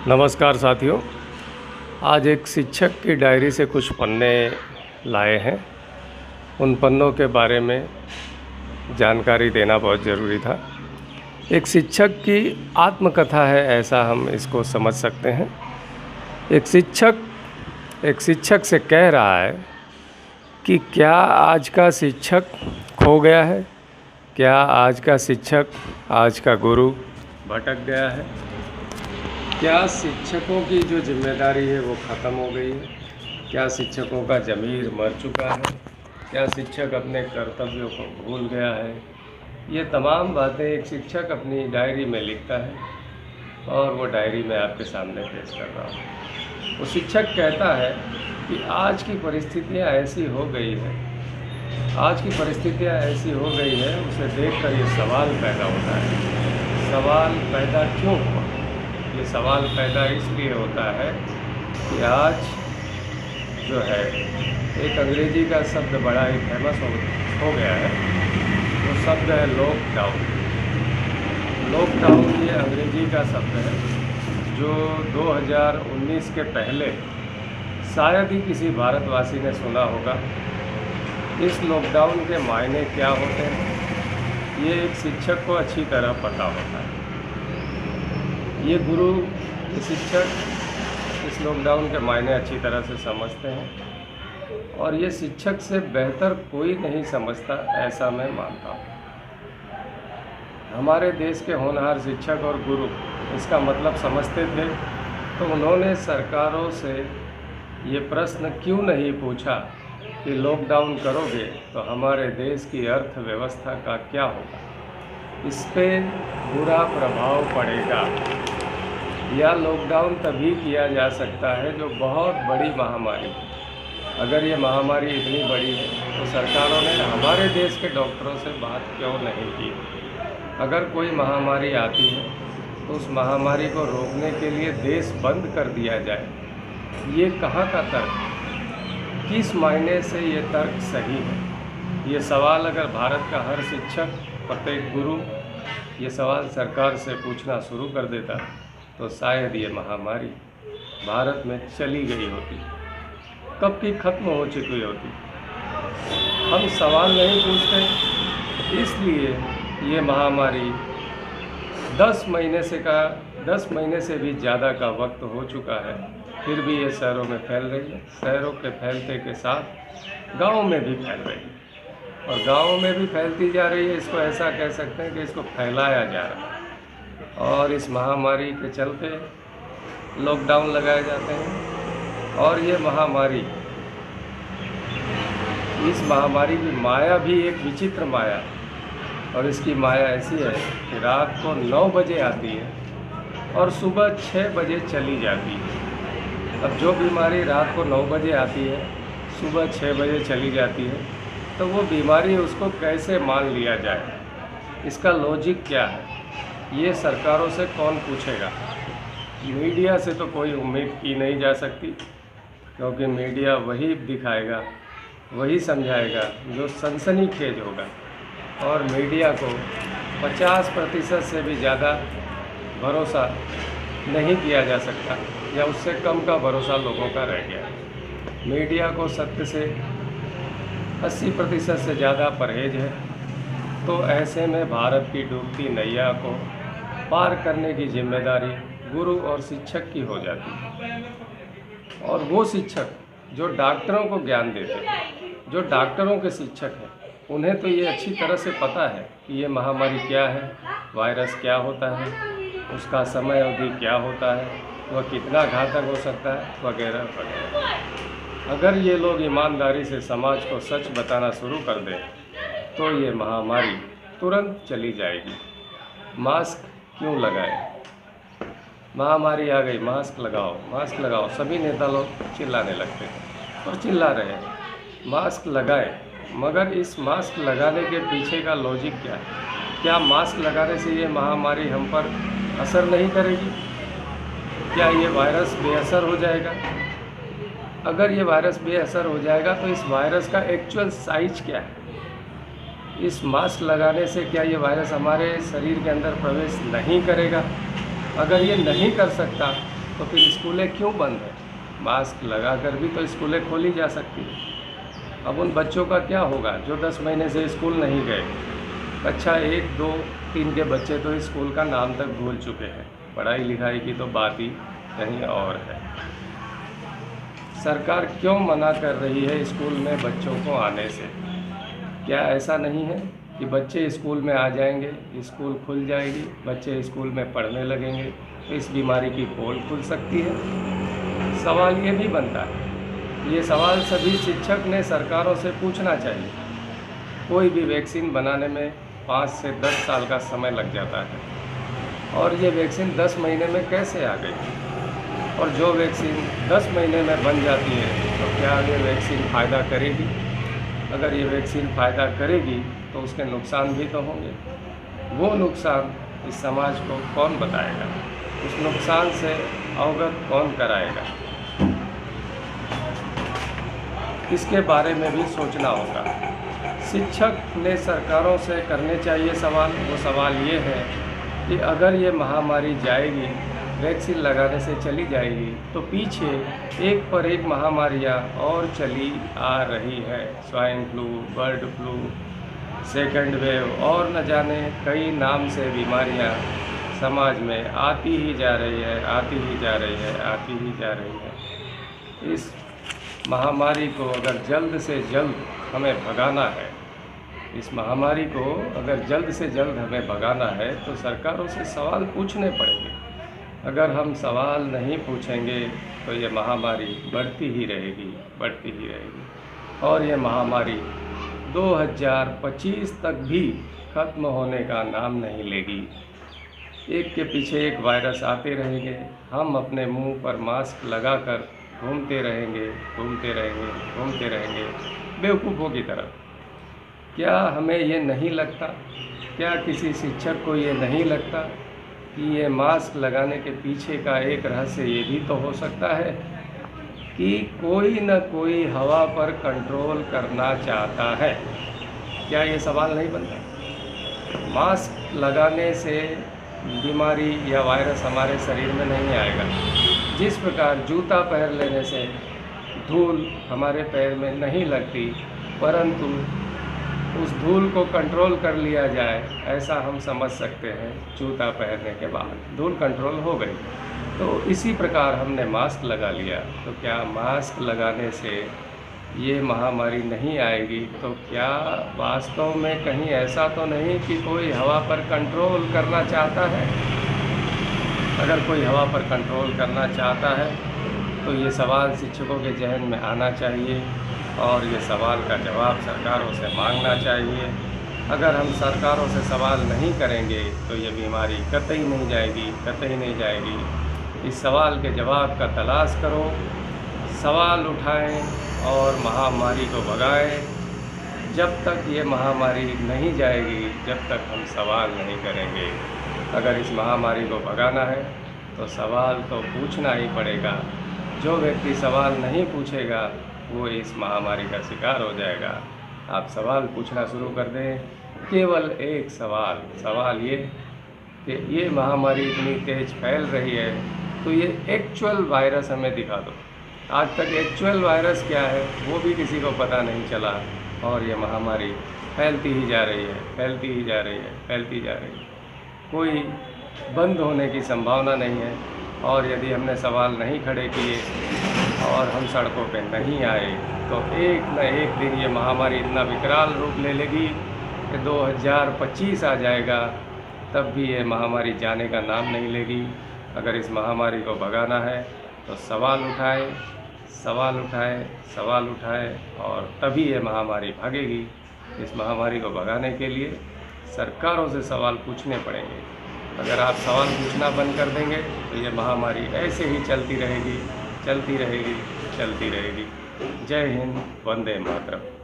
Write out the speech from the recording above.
नमस्कार साथियों। आज एक शिक्षक की डायरी से कुछ पन्ने लाए हैं। उन पन्नों के बारे में जानकारी देना बहुत ज़रूरी था। एक शिक्षक की आत्मकथा है, ऐसा हम इसको समझ सकते हैं। एक शिक्षक से कह रहा है कि क्या आज का शिक्षक खो गया है, क्या आज का शिक्षक, आज का गुरु भटक गया है, क्या शिक्षकों की जो जिम्मेदारी है वो ख़त्म हो गई है, क्या शिक्षकों का ज़मीर मर चुका है, क्या शिक्षक अपने कर्तव्यों को भूल गया है। ये तमाम बातें एक शिक्षक अपनी डायरी में लिखता है और वो डायरी मैं आपके सामने पेश कर रहा हूँ। वो शिक्षक कहता है कि आज की परिस्थितियाँ ऐसी हो गई है, उसे देखकर ये सवाल पैदा होता है। सवाल पैदा क्यों हुआ? ये सवाल पैदा इसलिए होता है कि आज जो है एक अंग्रेजी का शब्द बड़ा ही फेमस हो गया है। वो शब्द है लॉकडाउन। लॉकडाउन ये अंग्रेजी का शब्द है जो 2019 के पहले शायद ही किसी भारतवासी ने सुना होगा। इस लॉकडाउन के मायने क्या होते हैं ये एक शिक्षक को अच्छी तरह पता होता है। ये गुरु, ये शिक्षक इस लॉकडाउन के मायने अच्छी तरह से समझते हैं और ये शिक्षक से बेहतर कोई नहीं समझता, ऐसा मैं मानता हूँ। हमारे देश के होनहार शिक्षक और गुरु इसका मतलब समझते थे तो उन्होंने सरकारों से ये प्रश्न क्यों नहीं पूछा कि लॉकडाउन करोगे तो हमारे देश की अर्थव्यवस्था का क्या होगा, इस पे बुरा प्रभाव पड़ेगा। या लॉकडाउन तभी किया जा सकता है जो बहुत बड़ी महामारी। अगर ये महामारी इतनी बड़ी है तो सरकारों ने हमारे देश के डॉक्टरों से बात क्यों नहीं की? अगर कोई महामारी आती है तो उस महामारी को रोकने के लिए देश बंद कर दिया जाए, ये कहाँ का तर्क? किस मायने से ये तर्क सही है? ये सवाल अगर भारत का हर शिक्षक, प्रत्येक गुरु ये सवाल सरकार से पूछना शुरू कर देता तो शायद ये महामारी भारत में चली गई होती, कब की खत्म हो चुकी होती। हम सवाल नहीं पूछते, इसलिए ये महामारी 10 महीने से भी ज़्यादा का वक्त हो चुका है, फिर भी ये शहरों में फैल रही है। शहरों के फैलते के साथ गाँव में भी फैल रही है और गाँव में भी फैलती जा रही है। इसको ऐसा कह सकते हैं कि इसको फैलाया जा रहा है और इस महामारी के चलते लॉकडाउन लगाए जाते हैं। और ये महामारी, इस महामारी की माया भी एक विचित्र माया, और इसकी माया ऐसी है कि रात को 9 बजे आती है और सुबह 6 बजे चली जाती है। अब जो बीमारी रात को 9 बजे आती है, सुबह 6 बजे चली जाती है, तो वो बीमारी उसको कैसे मान लिया जाए? इसका लॉजिक क्या है? ये सरकारों से कौन पूछेगा? मीडिया से तो कोई उम्मीद की नहीं जा सकती, क्योंकि मीडिया वही दिखाएगा, वही समझाएगा जो सनसनीखेज होगा। और मीडिया को 50% से भी ज़्यादा भरोसा नहीं किया जा सकता, या उससे कम का भरोसा लोगों का रह गया। मीडिया को सत्य से 80% से ज़्यादा परहेज है। तो ऐसे में भारत की डूबती नैया को पार करने की जिम्मेदारी गुरु और शिक्षक की हो जाती है। और वो शिक्षक जो डॉक्टरों को ज्ञान देते हैं, जो डॉक्टरों के शिक्षक हैं, उन्हें तो ये अच्छी तरह से पता है कि ये महामारी क्या है, वायरस क्या होता है, उसका समय अवधि क्या होता है, वह कितना घातक हो सकता है, वगैरह वगैरह। अगर ये लोग ईमानदारी से समाज को सच बताना शुरू कर दें तो ये महामारी तुरंत चली जाएगी। मास्क क्यों लगाएं? महामारी आ गई, मास्क लगाओ, सभी नेता लोग चिल्लाने लगते हैं और चिल्ला रहे हैं, मास्क लगाएं। मगर इस मास्क लगाने के पीछे का लॉजिक क्या है? क्या मास्क लगाने से ये महामारी हम पर असर नहीं करेगी? क्या ये वायरस बेअसर हो जाएगा? अगर ये वायरस बेअसर हो जाएगा तो इस वायरस का एक्चुअल साइज क्या है? इस मास्क लगाने से क्या ये वायरस हमारे शरीर के अंदर प्रवेश नहीं करेगा? अगर ये नहीं कर सकता तो फिर स्कूलें क्यों बंद हैं? मास्क लगाकर भी तो स्कूलें खोली जा सकती है। अब उन बच्चों का क्या होगा जो 10 महीने से स्कूल नहीं गए? कक्षा 1, 2, 3 के बच्चे तो स्कूल का नाम तक भूल चुके हैं। पढ़ाई लिखाई की तो बात ही कहीं और है। सरकार क्यों मना कर रही है स्कूल में बच्चों को आने से? क्या ऐसा नहीं है कि बच्चे स्कूल में आ जाएंगे, स्कूल खुल जाएगी, बच्चे स्कूल में पढ़ने लगेंगे तो इस बीमारी की पोल खुल सकती है? सवाल ये भी बनता है, ये सवाल सभी शिक्षक ने सरकारों से पूछना चाहिए। कोई भी वैक्सीन बनाने में 5 से 10 साल का समय लग जाता है और ये वैक्सीन 10 महीने में कैसे आ गई? और जो वैक्सीन 10 महीने में बन जाती है तो क्या ये वैक्सीन फ़ायदा करेगी? अगर ये वैक्सीन फ़ायदा करेगी तो उसके नुकसान भी तो होंगे। वो नुकसान इस समाज को कौन बताएगा? उस नुकसान से अवगत कौन कराएगा? इसके बारे में भी सोचना होगा। शिक्षक ने सरकारों से करने चाहिए सवाल। वो सवाल ये है कि अगर ये महामारी जाएगी, वैक्सीन लगाने से चली जाएगी, तो पीछे एक पर एक महामारियाँ और चली आ रही है। Swine flu, bird flu, second wave और न जाने कई नाम से बीमारियाँ समाज में आती ही जा रही है, आती ही जा रही है, आती ही जा रही है। इस महामारी को अगर जल्द से जल्द हमें भगाना है, इस महामारी को अगर जल्द से जल्द हमें भगाना है तो सरकारों से सवाल पूछने पड़ेंगे। अगर हम सवाल नहीं पूछेंगे तो ये महामारी बढ़ती ही रहेगी, बढ़ती ही रहेगी और ये महामारी 2025 तक भी ख़त्म होने का नाम नहीं लेगी। एक के पीछे एक वायरस आते रहेंगे, हम अपने मुंह पर मास्क लगाकर घूमते रहेंगे, घूमते रहेंगे, घूमते रहेंगे बेवकूफ़ों की तरह। क्या हमें ये नहीं लगता, क्या किसी शिक्षक को ये नहीं लगता कि ये मास्क लगाने के पीछे का एक रहस्य ये भी तो हो सकता है कि कोई न कोई हवा पर कंट्रोल करना चाहता है? क्या ये सवाल नहीं बनता? मास्क लगाने से बीमारी या वायरस हमारे शरीर में नहीं आएगा। जिस प्रकार जूता पहन लेने से धूल हमारे पैर में नहीं लगती, परंतु उस धूल को कंट्रोल कर लिया जाए, ऐसा हम समझ सकते हैं। जूता पहनने के बाद धूल कंट्रोल हो गई, तो इसी प्रकार हमने मास्क लगा लिया। तो क्या मास्क लगाने से ये महामारी नहीं आएगी? तो क्या वास्तव में कहीं ऐसा तो नहीं कि कोई हवा पर कंट्रोल करना चाहता है? अगर कोई हवा पर कंट्रोल करना चाहता है तो ये सवाल शिक्षकों के जहन में आना चाहिए और ये सवाल का जवाब सरकारों से मांगना चाहिए। अगर हम सरकारों से सवाल नहीं करेंगे तो ये बीमारी कतई नहीं जाएगी, कतई नहीं जाएगी। इस सवाल के जवाब का तलाश करो, सवाल उठाएं और महामारी को भगाएं। जब तक ये महामारी नहीं जाएगी, जब तक हम सवाल नहीं करेंगे। अगर इस महामारी को भगाना है तो सवाल तो पूछना ही पड़ेगा। जो व्यक्ति सवाल नहीं पूछेगा वो इस महामारी का शिकार हो जाएगा। आप सवाल पूछना शुरू कर दें। केवल एक सवाल ये कि ये महामारी इतनी तेज़ फैल रही है तो ये एक्चुअल वायरस हमें दिखा दो। आज तक एक्चुअल वायरस क्या है वो भी किसी को पता नहीं चला और ये महामारी फैलती ही जा रही है, फैलती ही जा रही है, फैलती जा रही है। कोई बंद होने की संभावना नहीं है। और यदि हमने सवाल नहीं खड़े किए और हम सड़कों पे नहीं आए तो एक न एक दिन ये महामारी इतना विकराल रूप ले लेगी कि 2025 आ जाएगा, तब भी ये महामारी जाने का नाम नहीं लेगी। अगर इस महामारी को भगाना है तो सवाल उठाए, सवाल उठाए, सवाल उठाए और तभी ये महामारी भागेगी। इस महामारी को भगाने के लिए सरकारों से सवाल पूछने पड़ेंगे। अगर आप सवाल पूछना बंद कर देंगे तो ये महामारी ऐसे ही चलती रहेगी, चलती रहेगी, चलती रहेगी। जय हिंद, वंदे मातरम।